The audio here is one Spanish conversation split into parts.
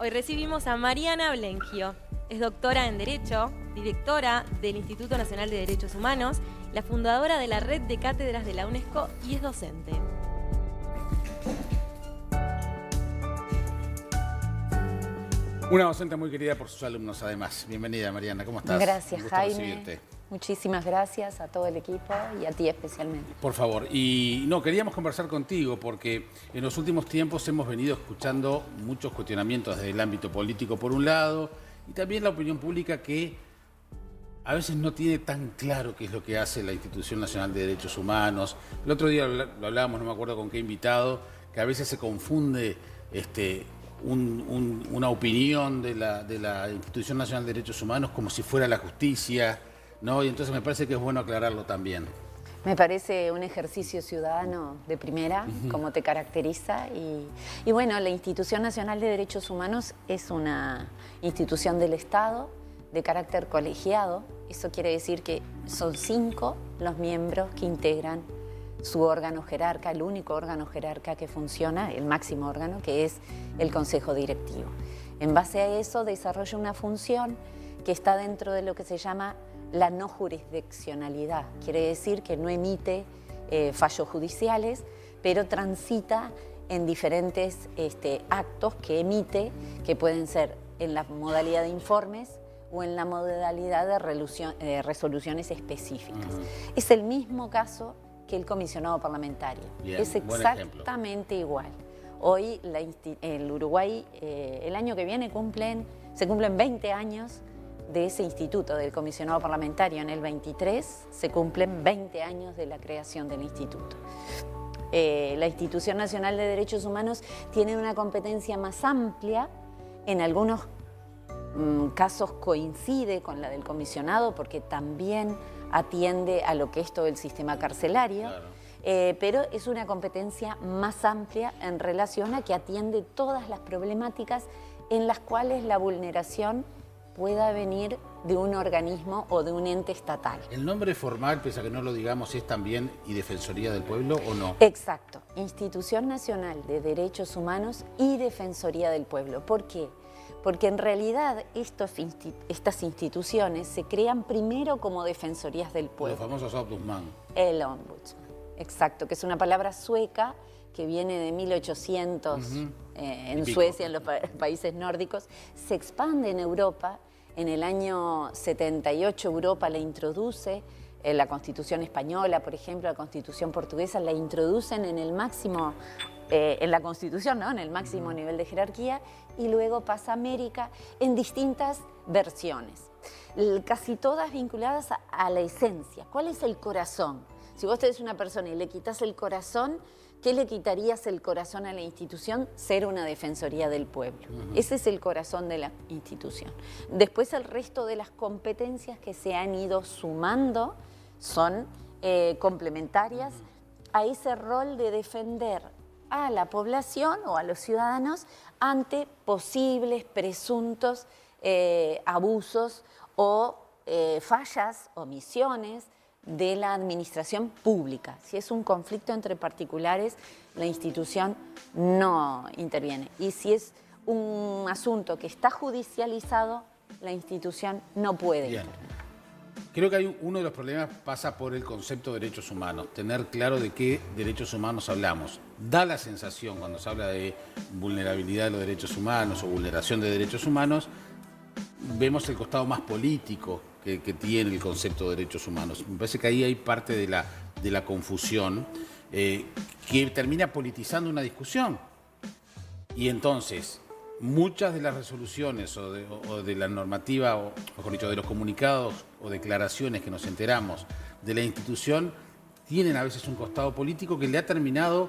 Hoy recibimos a Mariana Blenquio. Es doctora en Derecho, directora del Instituto Nacional de Derechos Humanos, la fundadora de la Red de Cátedras de la UNESCO y es docente. Una docente muy querida por sus alumnos, además. Bienvenida, Mariana. ¿Cómo estás? Gracias, Jaime. Recibirte. Muchísimas gracias a todo el equipo y a ti especialmente. Por favor. Y no, queríamos conversar contigo porque en los últimos tiempos hemos venido escuchando muchos cuestionamientos desde el ámbito político, por un lado, y también la opinión pública que a veces no tiene tan claro qué es lo que hace la Institución Nacional de Derechos Humanos. El otro día lo hablábamos, no me acuerdo con qué invitado, que a veces se confunde una opinión de la Institución Nacional de Derechos Humanos como si fuera la justicia, ¿no? Y entonces me parece que es bueno aclararlo también. Me parece un ejercicio ciudadano de primera, como te caracteriza. Y bueno, la Institución Nacional de Derechos Humanos es una institución del Estado de carácter colegiado. Eso quiere decir que son 5 los miembros que integran su órgano jerarca, el único órgano jerarca que funciona, el máximo órgano, que es el Consejo Directivo. En base a eso desarrolla una función que está dentro de lo que se llama la no jurisdiccionalidad. Quiere decir que no emite fallos judiciales, pero transita en diferentes actos que emite, que pueden ser en la modalidad de informes o en la modalidad de resoluciones específicas. Es el mismo caso que el comisionado parlamentario. Bien, es exactamente igual. Hoy el Uruguay, el año que viene se cumplen 20 años de ese instituto, del comisionado parlamentario. En el 23 se cumplen 20 años de la creación del instituto. La Institución Nacional de Derechos Humanos tiene una competencia más amplia. En algunos casos coincide con la del comisionado porque también atiende a lo que es todo el sistema carcelario, claro. Pero es una competencia más amplia en relación a que atiende todas las problemáticas en las cuales la vulneración pueda venir de un organismo o de un ente estatal. ¿El nombre formal, pese a que no lo digamos, es también y Defensoría del Pueblo o no? Exacto, Institución Nacional de Derechos Humanos y Defensoría del Pueblo. ¿Por qué? Porque en realidad estas instituciones se crean primero como defensorías del pueblo. Los famosos ombudsman. El ombudsman, exacto, que es una palabra sueca que viene de 1800 en Suecia, en los países nórdicos. Se expande en Europa. En el año 78 Europa la introduce. La Constitución española, por ejemplo, la Constitución portuguesa, la introducen en el máximo, en la Constitución, ¿no? En el máximo nivel de jerarquía, y luego pasa a América en distintas versiones, casi todas vinculadas a la esencia. ¿Cuál es el corazón? Si vos tenés una persona y le quitas el corazón, ¿qué le quitarías el corazón a la institución? Ser una defensoría del pueblo. Ese es el corazón de la institución. Después el resto de las competencias que se han ido sumando son complementarias a ese rol de defender a la población o a los ciudadanos ante posibles, presuntos abusos o fallas, omisiones de la administración pública. Si es un conflicto entre particulares, la institución no interviene. Y si es un asunto que está judicializado, la institución no puede intervenir. Creo que uno de los problemas pasa por el concepto de derechos humanos, tener claro de qué derechos humanos hablamos. Da la sensación, cuando se habla de vulnerabilidad de los derechos humanos o vulneración de derechos humanos, vemos el costado más político que tiene el concepto de derechos humanos. Me parece que ahí hay parte de la confusión que termina politizando una discusión. Y entonces, muchas de las resoluciones o de la normativa, o mejor dicho, de los comunicados o declaraciones que nos enteramos de la institución, tienen a veces un costado político que le ha terminado,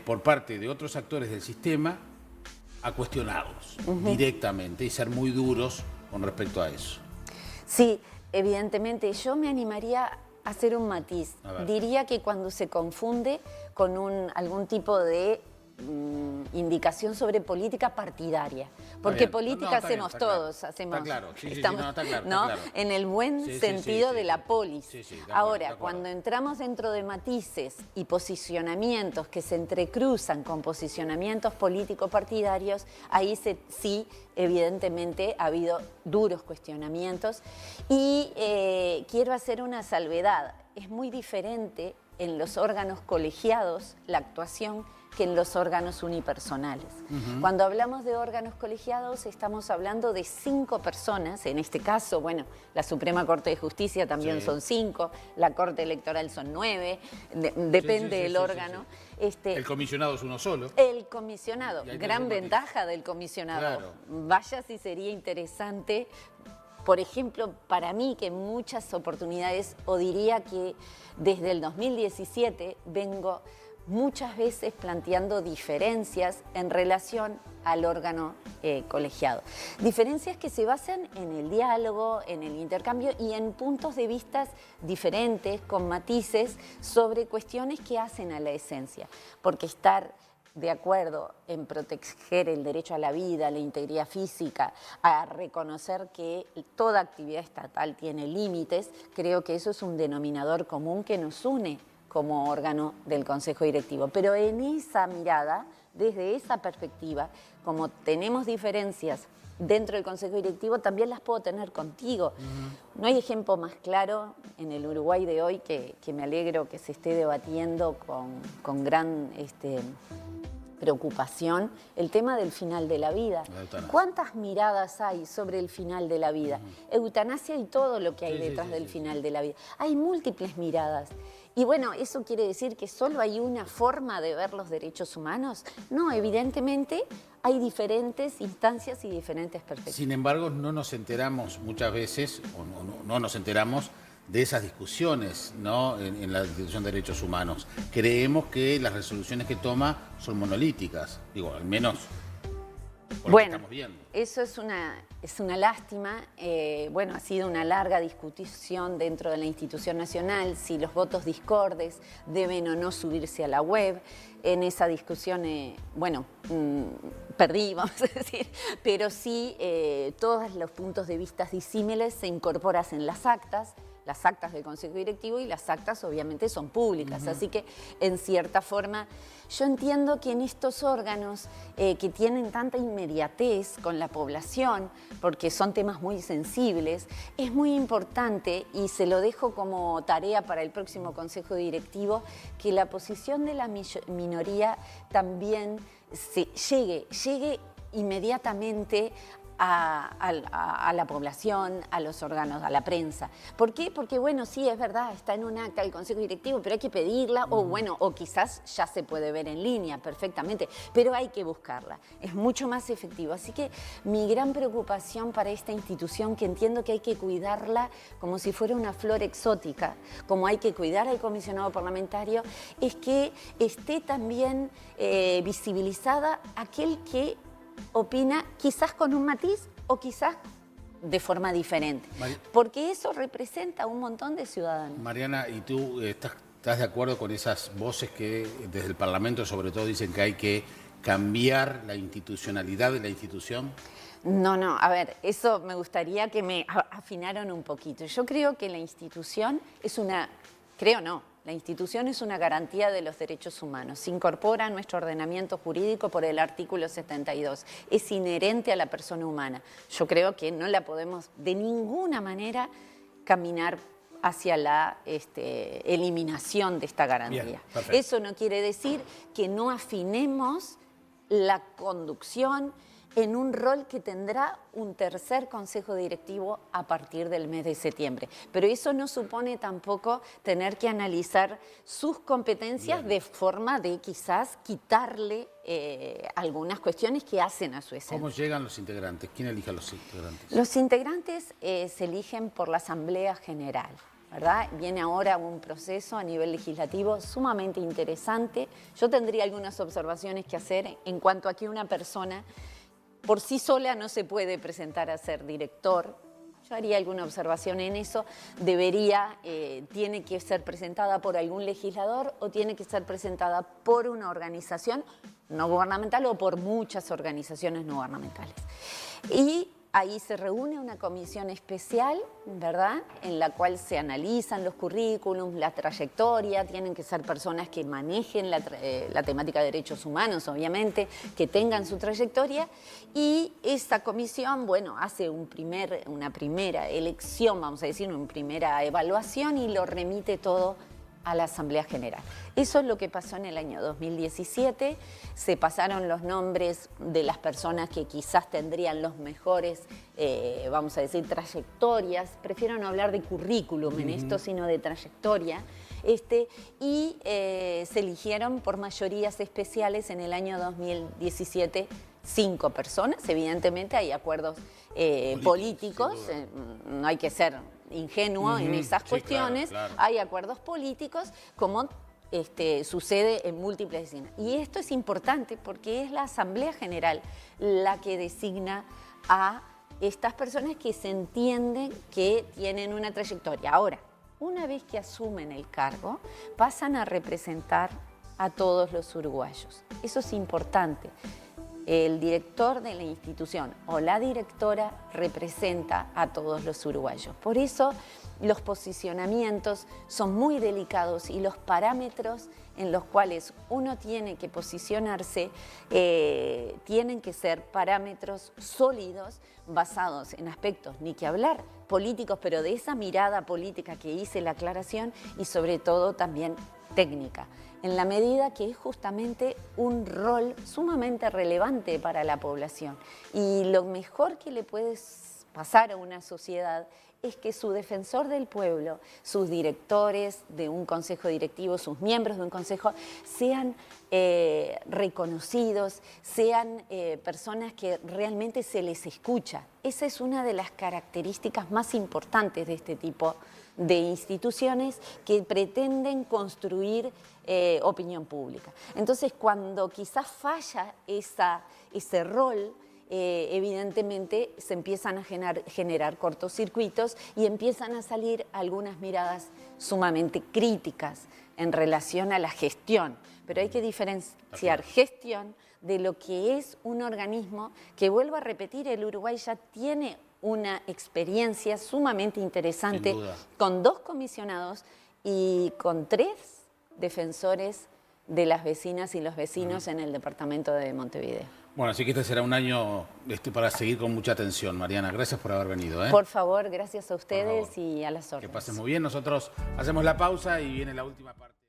por parte de otros actores del sistema, a cuestionarlos directamente y ser muy duros con respecto a eso. Sí, evidentemente. Yo me animaría a hacer un matiz. Diría que cuando se confunde con algún tipo de indicación sobre política partidaria, porque política hacemos todos, hacemos, está claro, sí, estamos, está claro, ¿no? está claro. En el buen sentido de la polis. Ahora, de cuando entramos dentro de matices y posicionamientos que se entrecruzan con posicionamientos político-partidarios, ahí sí, evidentemente, ha habido duros cuestionamientos y quiero hacer una salvedad. Es muy diferente en los órganos colegiados la actuación que en los órganos unipersonales. Cuando hablamos de órganos colegiados estamos hablando de 5 personas, en este caso, bueno, la Suprema Corte de Justicia también son 5, la Corte Electoral son 9, depende del órgano. El comisionado es uno solo. El comisionado, gran ventaja del comisionado. Claro. Vaya si sería interesante. Por ejemplo, para mí, que en muchas oportunidades, o diría que desde el 2017 vengo muchas veces planteando diferencias en relación al órgano colegiado. Diferencias que se basan en el diálogo, en el intercambio y en puntos de vista diferentes, con matices, sobre cuestiones que hacen a la esencia. Porque estar de acuerdo en proteger el derecho a la vida, a la integridad física, a reconocer que toda actividad estatal tiene límites, creo que eso es un denominador común que nos une como órgano del Consejo Directivo. Pero en esa mirada, desde esa perspectiva, como tenemos diferencias dentro del Consejo Directivo, también las puedo tener contigo. No hay ejemplo más claro en el Uruguay de hoy que me alegro que se esté debatiendo con gran preocupación el tema del final de la vida. ¿Cuántas miradas hay sobre el final de la vida? Eutanasia y todo lo que hay detrás del final de la vida. Hay múltiples miradas. Y bueno, ¿eso quiere decir que solo hay una forma de ver los derechos humanos? No, evidentemente hay diferentes instancias y diferentes perspectivas. Sin embargo, no nos enteramos muchas veces, o no nos enteramos de esas discusiones, ¿no? en la institución de derechos humanos. Creemos que las resoluciones que toma son monolíticas, digo, al menos por lo que estamos viendo. Eso es una lástima. Bueno, ha sido una larga discusión dentro de la institución nacional si los votos discordes deben o no subirse a la web. En esa discusión, bueno, perdí, vamos a decir, pero sí todos los puntos de vista disímiles se incorporan en las actas del Consejo Directivo, y las actas obviamente son públicas. Así que, en cierta forma, yo entiendo que en estos órganos que tienen tanta inmediatez con la población, porque son temas muy sensibles, es muy importante, y se lo dejo como tarea para el próximo Consejo Directivo, que la posición de la minoría también llegue inmediatamente a la población, a los órganos, a la prensa. ¿Por qué? Porque, bueno, sí, es verdad, está en un acta del Consejo Directivo, pero hay que pedirla, o bueno, o quizás ya se puede ver en línea perfectamente, pero hay que buscarla. Es mucho más efectivo. Así que mi gran preocupación para esta institución, que entiendo que hay que cuidarla como si fuera una flor exótica, como hay que cuidar al comisionado parlamentario, es que esté también visibilizada aquel que opina quizás con un matiz o quizás de forma diferente, porque eso representa un montón de ciudadanos. Mariana, ¿y tú estás de acuerdo con esas voces que desde el Parlamento sobre todo dicen que hay que cambiar la institucionalidad de la institución? No, a ver, eso me gustaría que me afinaran un poquito. Yo creo que la institución es la institución es una garantía de los derechos humanos. Se incorpora a nuestro ordenamiento jurídico por el artículo 72. Es inherente a la persona humana. Yo creo que no la podemos de ninguna manera caminar hacia la eliminación de esta garantía. Bien, perfecto. Eso no quiere decir que no afinemos la conducción en un rol que tendrá un tercer Consejo Directivo a partir del mes de septiembre. Pero eso no supone tampoco tener que analizar sus competencias de forma de quizás quitarle algunas cuestiones que hacen a su esencia. ¿Cómo llegan los integrantes? ¿Quién elige a los integrantes? Los integrantes se eligen por la Asamblea General, ¿verdad? Viene ahora un proceso a nivel legislativo sumamente interesante. Yo tendría algunas observaciones que hacer en cuanto a que una persona por sí sola no se puede presentar a ser director. Yo haría alguna observación en eso. Tiene que ser presentada por algún legislador o tiene que ser presentada por una organización no gubernamental o por muchas organizaciones no gubernamentales. Y ahí se reúne una comisión especial, ¿verdad?, en la cual se analizan los currículums, la trayectoria, tienen que ser personas que manejen la temática de derechos humanos, obviamente, que tengan su trayectoria, y esta comisión, bueno, hace una primera elección, vamos a decir, una primera evaluación y lo remite todo a la Asamblea General. Eso es lo que pasó en el año 2017, se pasaron los nombres de las personas que quizás tendrían los mejores, vamos a decir, trayectorias, prefiero no hablar de currículum en esto, sino de trayectoria, y se eligieron por mayorías especiales en el año 2017 5 personas, evidentemente hay acuerdos políticos, no hay que ser ingenuo en esas cuestiones, claro. Hay acuerdos políticos como sucede en múltiples escenas. Y esto es importante porque es la Asamblea General la que designa a estas personas que se entienden que tienen una trayectoria. Ahora, una vez que asumen el cargo, pasan a representar a todos los uruguayos. Eso es importante. El director de la institución o la directora representa a todos los uruguayos. Por eso los posicionamientos son muy delicados y los parámetros en los cuales uno tiene que posicionarse tienen que ser parámetros sólidos, basados en aspectos, ni que hablar, políticos, pero de esa mirada política que hice la aclaración y sobre todo también técnica, en la medida que es justamente un rol sumamente relevante para la población. Y lo mejor que le puede pasar a una sociedad es que su defensor del pueblo, sus directores de un consejo directivo, sus miembros de un consejo, sean reconocidos, sean personas que realmente se les escucha. Esa es una de las características más importantes de este tipo de instituciones que pretenden construir opinión pública. Entonces, cuando quizás falla ese rol, evidentemente se empiezan a generar cortocircuitos y empiezan a salir algunas miradas sumamente críticas en relación a la gestión. Pero hay que diferenciar gestión de lo que es un organismo que, vuelvo a repetir, el Uruguay ya tiene una experiencia sumamente interesante con 2 comisionados y con 3 defensores de las vecinas y los vecinos en el departamento de Montevideo. Bueno, así que este será un año para seguir con mucha atención, Mariana. Gracias por haber venido. Por favor, gracias a ustedes y a las órdenes. Que pasen muy bien. Nosotros hacemos la pausa y viene la última parte.